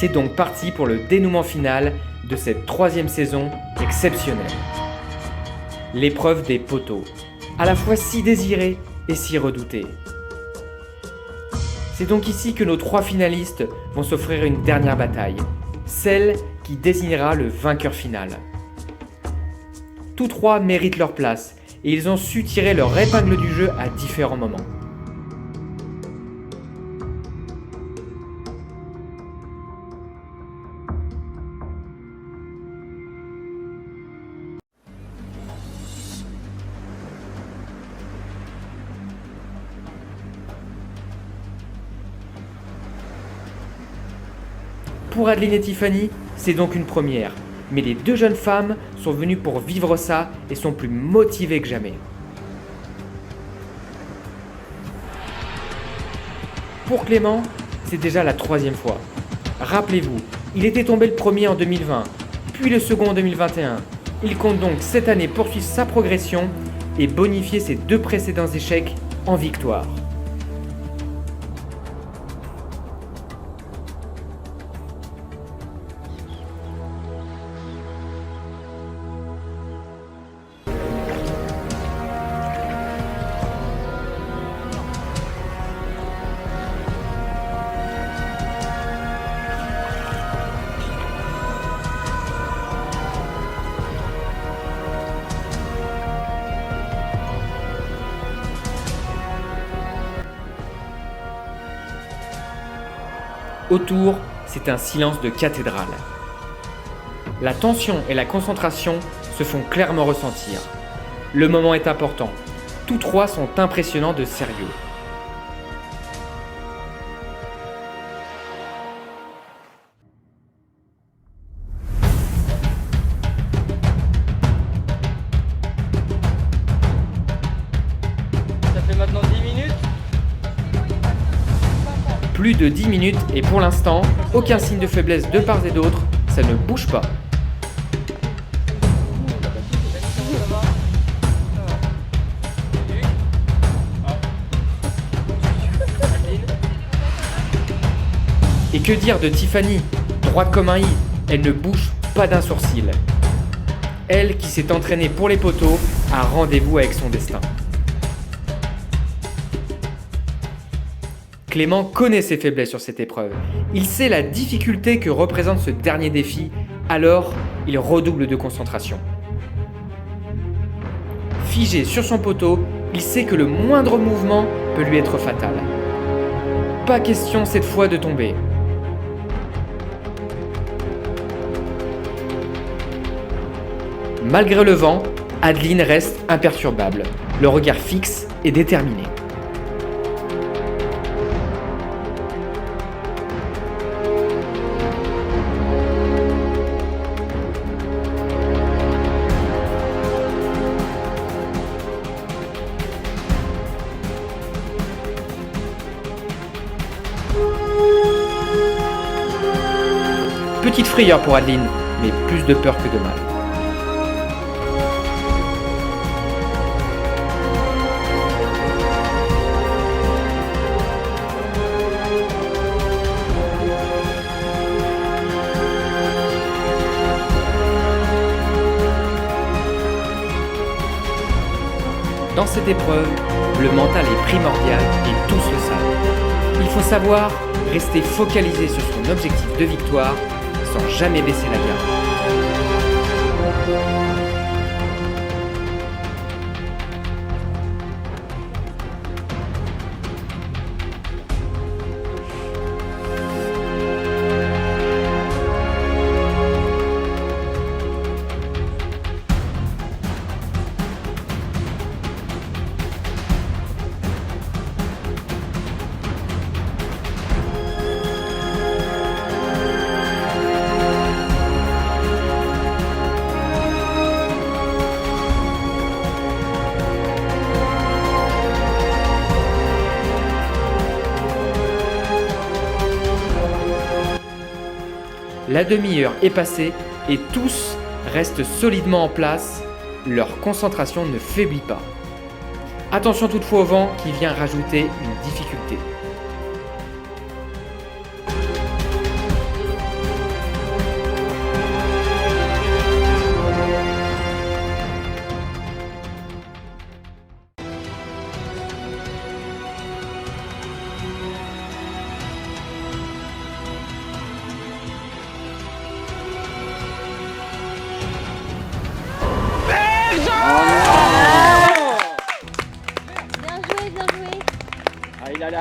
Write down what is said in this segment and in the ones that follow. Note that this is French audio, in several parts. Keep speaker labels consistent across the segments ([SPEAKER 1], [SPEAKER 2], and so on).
[SPEAKER 1] C'est donc parti pour le dénouement final de cette 3e saison exceptionnelle. L'épreuve des poteaux, à la fois si désirée et si redoutée. C'est donc ici que nos 3 finalistes vont s'offrir une dernière bataille, celle qui désignera le vainqueur final. Tous 3 méritent leur place et ils ont su tirer leur épingle du jeu à différents moments. Pour Adeline et Tiffany, c'est donc une première, mais les 2 jeunes femmes sont venues pour vivre ça et sont plus motivées que jamais. Pour Clément, c'est déjà la 3e fois. Rappelez-vous, il était tombé le premier en 2020, puis le second en 2021. Il compte donc cette année poursuivre sa progression et bonifier ses 2 précédents échecs en victoire. Autour, c'est un silence de cathédrale. La tension et la concentration se font clairement ressentir. Le moment est important. Tous 3 sont impressionnants de sérieux.
[SPEAKER 2] Ça fait maintenant 10 minutes.
[SPEAKER 1] Plus de 10 minutes et pour l'instant, aucun signe de faiblesse de part et d'autre, ça ne bouge pas. Et que dire de Tiffany, droite comme un i, elle ne bouge pas d'un sourcil. Elle qui s'est entraînée pour les poteaux a rendez-vous avec son destin. Clément connaît ses faiblesses sur cette épreuve. Il sait la difficulté que représente ce dernier défi, alors il redouble de concentration. Figé sur son poteau, il sait que le moindre mouvement peut lui être fatal. Pas question cette fois de tomber. Malgré le vent, Adeline reste imperturbable, le regard fixe et déterminé. Petite frayeur pour Adeline, mais plus de peur que de mal. Dans cette épreuve, le mental est primordial et tous le savent. Il faut savoir rester focalisé sur son objectif de victoire sans jamais baisser la garde. La demi-heure est passée et tous restent solidement en place, leur concentration ne faiblit pas. Attention toutefois au vent qui vient rajouter une difficulté.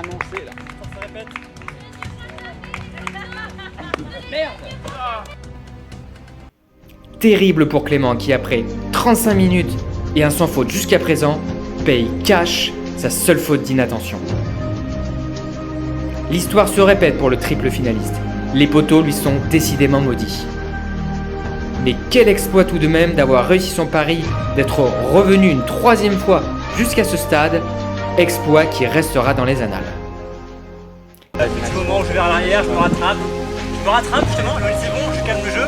[SPEAKER 2] annoncé là.
[SPEAKER 3] Ça répète. Merde.
[SPEAKER 1] Terrible pour Clément qui, après 35 minutes et un sans faute jusqu'à présent, paye cash sa seule faute d'inattention. L'histoire se répète pour le triple finaliste. Les poteaux lui sont décidément maudits. Mais quel exploit tout de même d'avoir réussi son pari, d'être revenu une troisième fois jusqu'à ce stade, exploit qui restera dans les annales.
[SPEAKER 3] Petit moment où je vais à l'arrière, je me rattrape. Je me rattrape justement, je me dis c'est bon, je calme le jeu.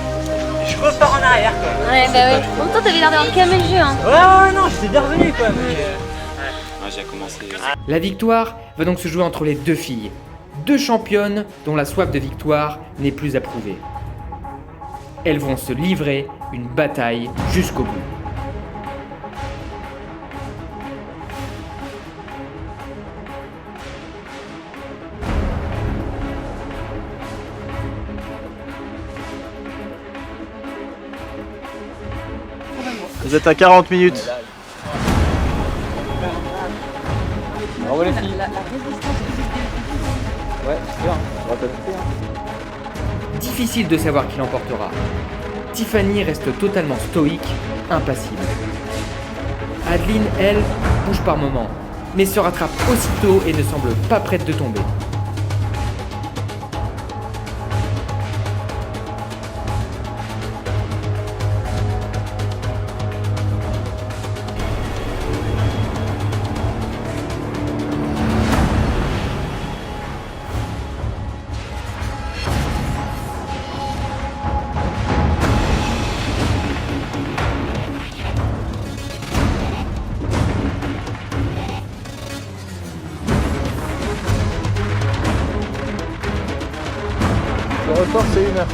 [SPEAKER 3] Et je repars en arrière quoi.
[SPEAKER 4] Ouais, bah oui. En même temps, t'avais l'air d'avoir calmé le jeu, hein.
[SPEAKER 3] Ouais, non, j'étais bien revenu quoi. Mais,
[SPEAKER 2] J'ai commencé.
[SPEAKER 1] La victoire va donc se jouer entre les deux filles. Deux championnes dont la soif de victoire n'est plus à prouver. Elles vont se livrer une bataille jusqu'au bout.
[SPEAKER 5] Vous êtes à 40 minutes.
[SPEAKER 2] Bravo les filles. Ouais, c'est bien. On va
[SPEAKER 1] Difficile de savoir qui l'emportera. Tiffany reste totalement stoïque, impassible. Adeline, elle, bouge par moments, mais se rattrape aussitôt et ne semble pas prête de tomber.
[SPEAKER 5] Le record, c'est 1 heure.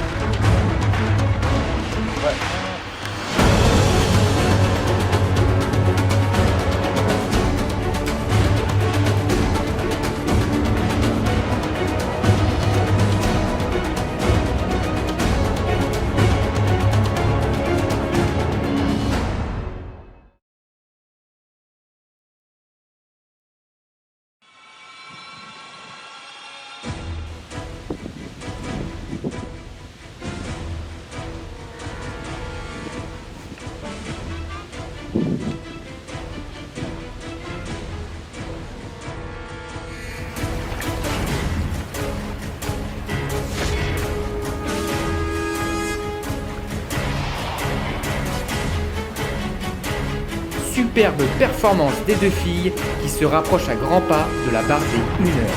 [SPEAKER 1] Superbe performance des deux filles qui se rapprochent à grands pas de la barre des 1 heure.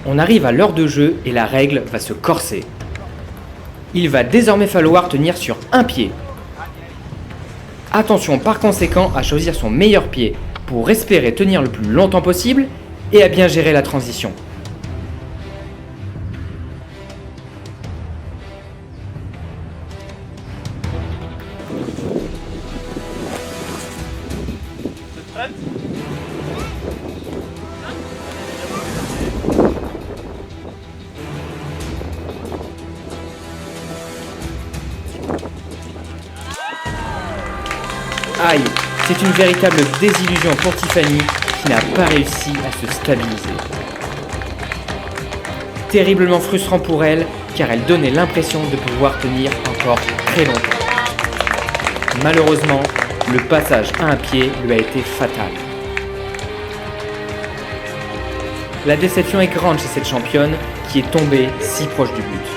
[SPEAKER 1] On arrive à l'heure de jeu et la règle va se corser. Il va désormais falloir tenir sur un pied. Attention par conséquent à choisir son meilleur pied pour espérer tenir le plus longtemps possible et à bien gérer la transition.
[SPEAKER 3] prête?
[SPEAKER 1] Aïe, c'est une véritable désillusion pour Tiffany qui n'a pas réussi à se stabiliser. Terriblement frustrant pour elle car elle donnait l'impression de pouvoir tenir encore très longtemps. Malheureusement, le passage à un pied lui a été fatal. La déception est grande chez cette championne qui est tombée si proche du but.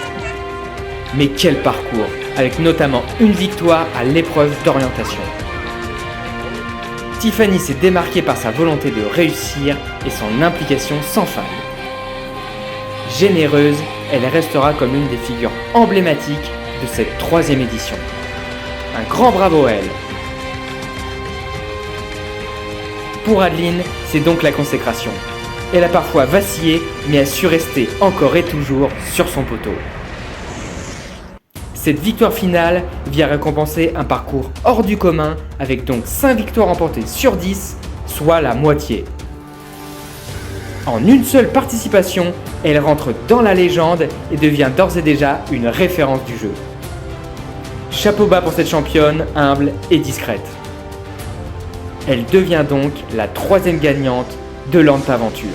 [SPEAKER 1] Mais quel parcours, avec notamment une victoire à l'épreuve d'orientation. Tiffany s'est démarquée par sa volonté de réussir et son implication sans faille. Généreuse, elle restera comme une des figures emblématiques de cette 3e édition. Un grand bravo à elle. Pour Adeline, c'est donc la consécration. Elle a parfois vacillé, mais a su rester encore et toujours sur son poteau. Cette victoire finale vient récompenser un parcours hors du commun, avec donc 5 victoires remportées sur 10 soit la moitié. En une seule participation, elle rentre dans la légende et devient d'ores et déjà une référence du jeu. Chapeau bas pour cette championne, humble et discrète. Elle devient donc la 3e gagnante de l'Antaventure.